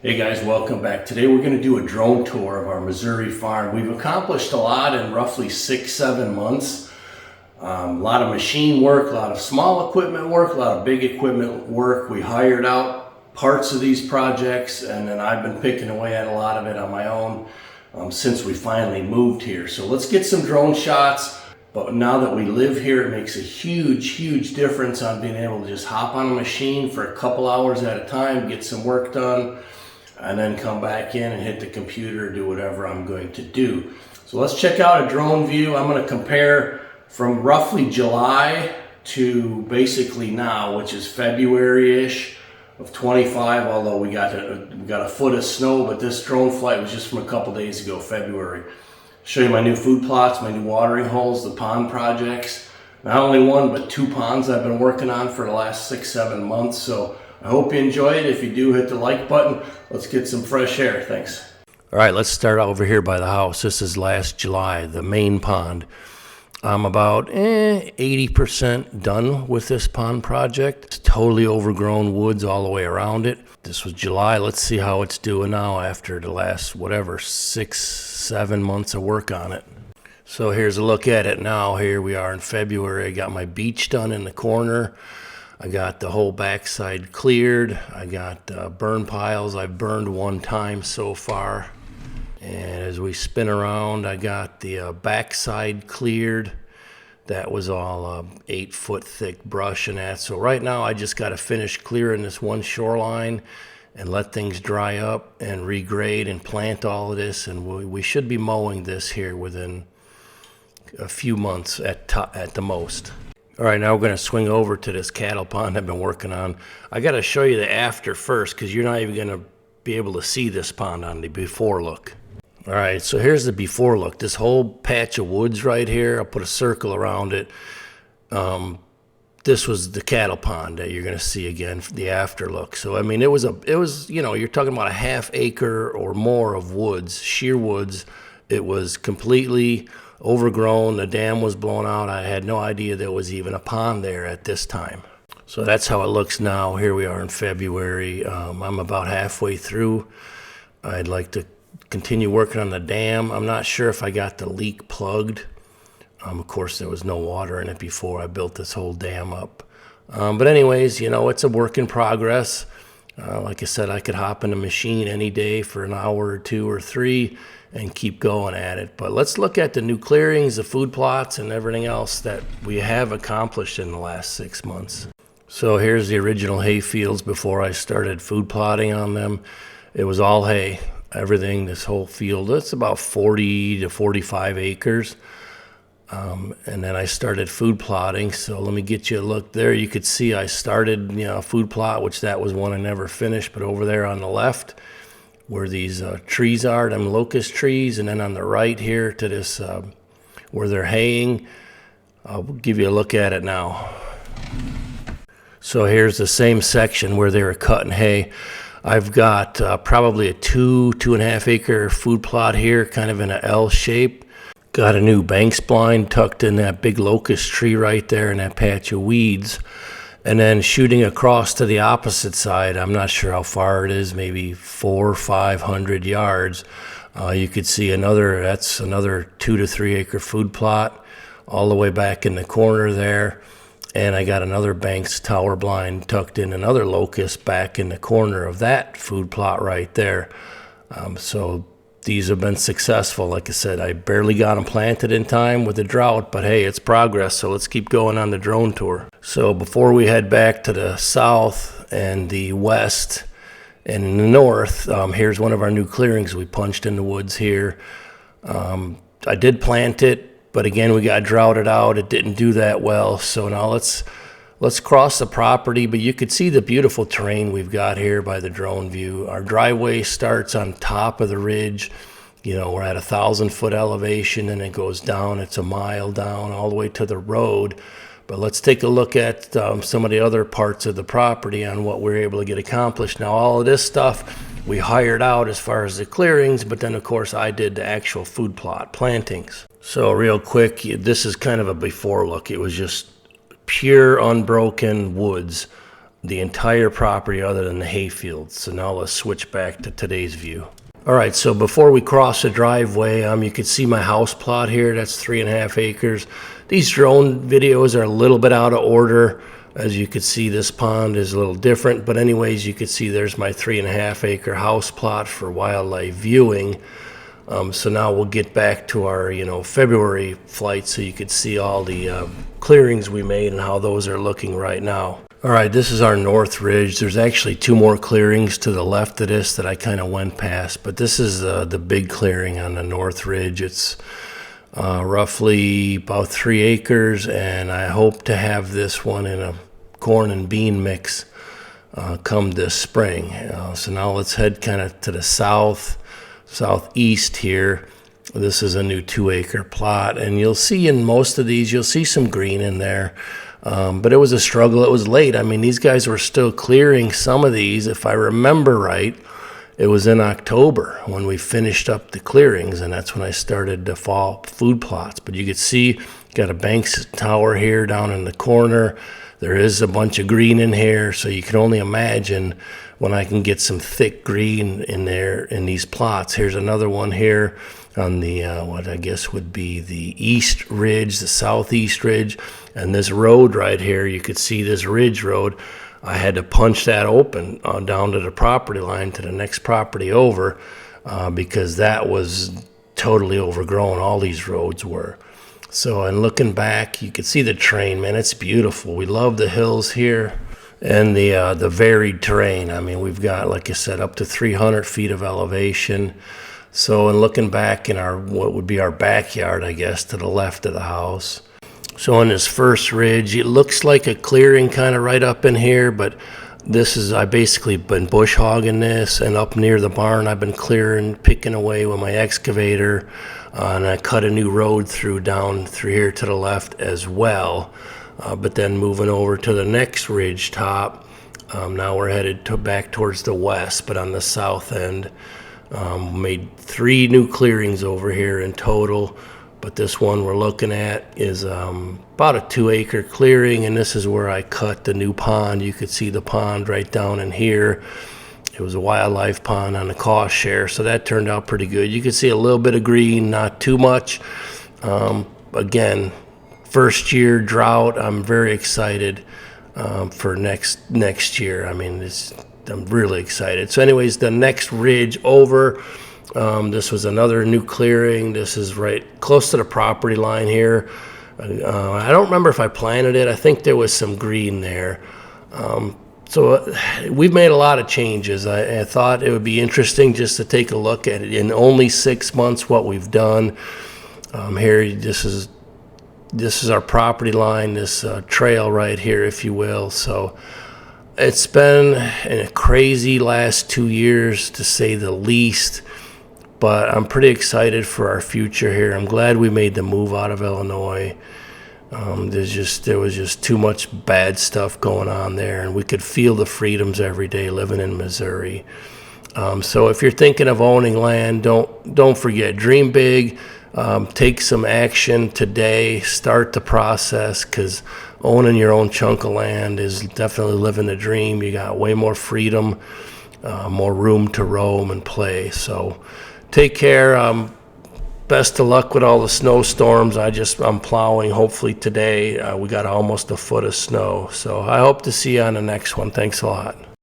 Hey guys, welcome back. Today we're going to do a drone tour of our Missouri farm. We've accomplished a lot in roughly 6-7 months. A lot of machine work, a lot of small equipment work, a lot of big equipment work. We hired out parts of these projects, and then I've been picking away at a lot of it on my own since we finally moved here. So let's get some drone shots. But now that we live here, it makes a huge difference on being able to just hop on a machine for a couple hours at a time, get some work done, and then come back in and hit the computer, do whatever I'm going to do. So let's check out a drone view. I'm going to compare from roughly July to basically now, which is February-ish of 25, although we got a foot of snow, but this drone flight was just from a couple days ago, February. Show you my new food plots, my new watering holes, the pond projects. Not only one, but 2 ponds I've been working on for the last 6-7 months. So I hope you enjoy it. If you do, hit the like button. Let's get some fresh air. Thanks. All right, let's start over here by the house. This is last July, the main pond. I'm about 80% done with this pond project. It's totally overgrown woods all the way around it. This was July. Let's see how it's doing now after the last, 6-7 months of work on it. So here's a look at it now. Here we are in February. I got my beach done in the corner. I got the whole backside cleared. I got burn piles. I've burned 1 time so far. And as we spin around, I got the backside cleared. That was all 8-foot thick brush and that. So right now I just got to finish clearing this one shoreline and let things dry up and regrade and plant all of this. And we should be mowing this here within a few months at the most. All right, now we're going to swing over to this cattle pond I've been working on. I got to show you the after first because you're not even going to be able to see this pond on the before look. All right, so here's the before look. This whole patch of woods right here, I'll put a circle around it. This was the cattle pond that you're going to see again for the after look. So, I mean, it was, you're talking about a 1/2 acre or more of woods, sheer woods. It was completely overgrown. The dam was blown out. I had no idea there was even a pond there at this time. So that's how it looks now. Here we are in February. I'm about halfway through. I'd like to continue working on the dam. I'm not sure if I got the leak plugged. Of course, there was no water in it before I built this whole dam up. But anyways, it's a work in progress. Like I said, I could hop in a machine any day for an hour or 2 or 3 and keep going at it. But let's look at the new clearings, the food plots, and everything else that we have accomplished in the last 6 months. So here's the original hay fields before I started food plotting on them. It was all hay, everything, this whole field. It's about 40 to 45 acres. And then I started food plotting. So let me get you a look there. You could see I started, food plot, which that was one I never finished. But over there on the left, where these trees are, them locust trees, and then on the right here to this, where they're haying, I'll give you a look at it now. So here's the same section where they were cutting hay. I've got probably a 2.5 acre food plot here, kind of in an L shape. Got a new bank spline tucked in that big locust tree right there in that patch of weeds. And then shooting across to the opposite side, I'm not sure how far it is, maybe 400 or 500 yards. You could see that's another 2 to 3 acre food plot all the way back in the corner there. And I got another bank's tower blind tucked in another locust back in the corner of that food plot right there. So these have been successful. Like I said, I barely got them planted in time with the drought, but hey, it's progress. So let's keep going on the drone tour. So before we head back to the south and the west and in the north, here's one of our new clearings we punched in the woods here. I did plant it, but again, we got droughted out. It didn't do that well. So now let's cross the property, but you could see the beautiful terrain we've got here by the drone view. Our driveway starts on top of the ridge. We're at 1,000-foot elevation, and it goes down. It's a mile down all the way to the road. But let's take a look at some of the other parts of the property on what we're able to get accomplished. Now, all of this stuff we hired out as far as the clearings, but then, of course, I did the actual food plot plantings. So real quick, this is kind of a before look. It was just pure unbroken woods. the entire property other than the hayfield. So now let's switch back to today's view. All right, so before we cross the driveway, you can see my house plot here. That's 3.5 acres. These drone videos are a little bit out of order. As you can see, this pond is a little different, but anyways, you can see there's my 3.5 acre house plot for wildlife viewing. So now we'll get back to our, February flight so you could see all the clearings we made and how those are looking right now. All right, this is our north ridge. There's actually 2 more clearings to the left of this that I kind of went past, but this is the big clearing on the north ridge. It's roughly about 3 acres, and I hope to have this one in a corn and bean mix come this spring. So now let's head kind of to the southeast here. This is a new 2-acre plot, and you'll see in most of these, you'll see some green in there. But it was a struggle. It was late. I mean, these guys were still clearing some of these. If I remember right, it was in October when we finished up the clearings, and that's when I started the fall food plots. But you can see, got a Banks tower here down in the corner. There is a bunch of green in here, so you can only imagine when I can get some thick green in there in these plots. Here's another one here on the what I guess would be the east ridge, the southeast ridge, and this road right here, you could see this ridge road. I had to punch that open down to the property line to the next property over because that was totally overgrown. All these roads were. So, and looking back, you can see the terrain, man. It's beautiful. We love the hills here and the varied terrain. I mean, we've got, like I said, up to 300 feet of elevation. So, and looking back in our, what would be our backyard, I guess, to the left of the house. So on this first ridge, it looks like a clearing kind of right up in here, but this is, I basically been bush hogging this, and up near the barn, I've been clearing, picking away with my excavator, and I cut a new road down through here to the left as well. But then moving over to the next ridge top, now we're headed back towards the west, but on the south end. Made 3 new clearings over here in total, but this one we're looking at is about a 2-acre clearing, and this is where I cut the new pond. You could see the pond right down in here. It was a wildlife pond on the cost share, so that turned out pretty good. You can see a little bit of green, not too much. Again, first year drought. I'm very excited for next year. I mean, I'm really excited. So anyways, the next ridge over, this was another new clearing. This is right close to the property line here. I don't remember if I planted it. I think there was some green there. So we've made a lot of changes. I thought it would be interesting just to take a look at it in only 6 months, what we've done. Here, this is our property line, this trail right here, if you will. So it's been a crazy last 2 years, to say the least, but I'm pretty excited for our future here. I'm glad we made the move out of Illinois. There was just too much bad stuff going on there, and we could feel the freedoms every day living in Missouri. So if you're thinking of owning land, don't forget, dream big. Take some action today. Start the process, because owning your own chunk of land is definitely living the dream. You got way more freedom, more room to roam and play. So take care. Best of luck with all the snowstorms. I'm plowing hopefully today. We got almost a foot of snow. So I hope to see you on the next one. Thanks a lot.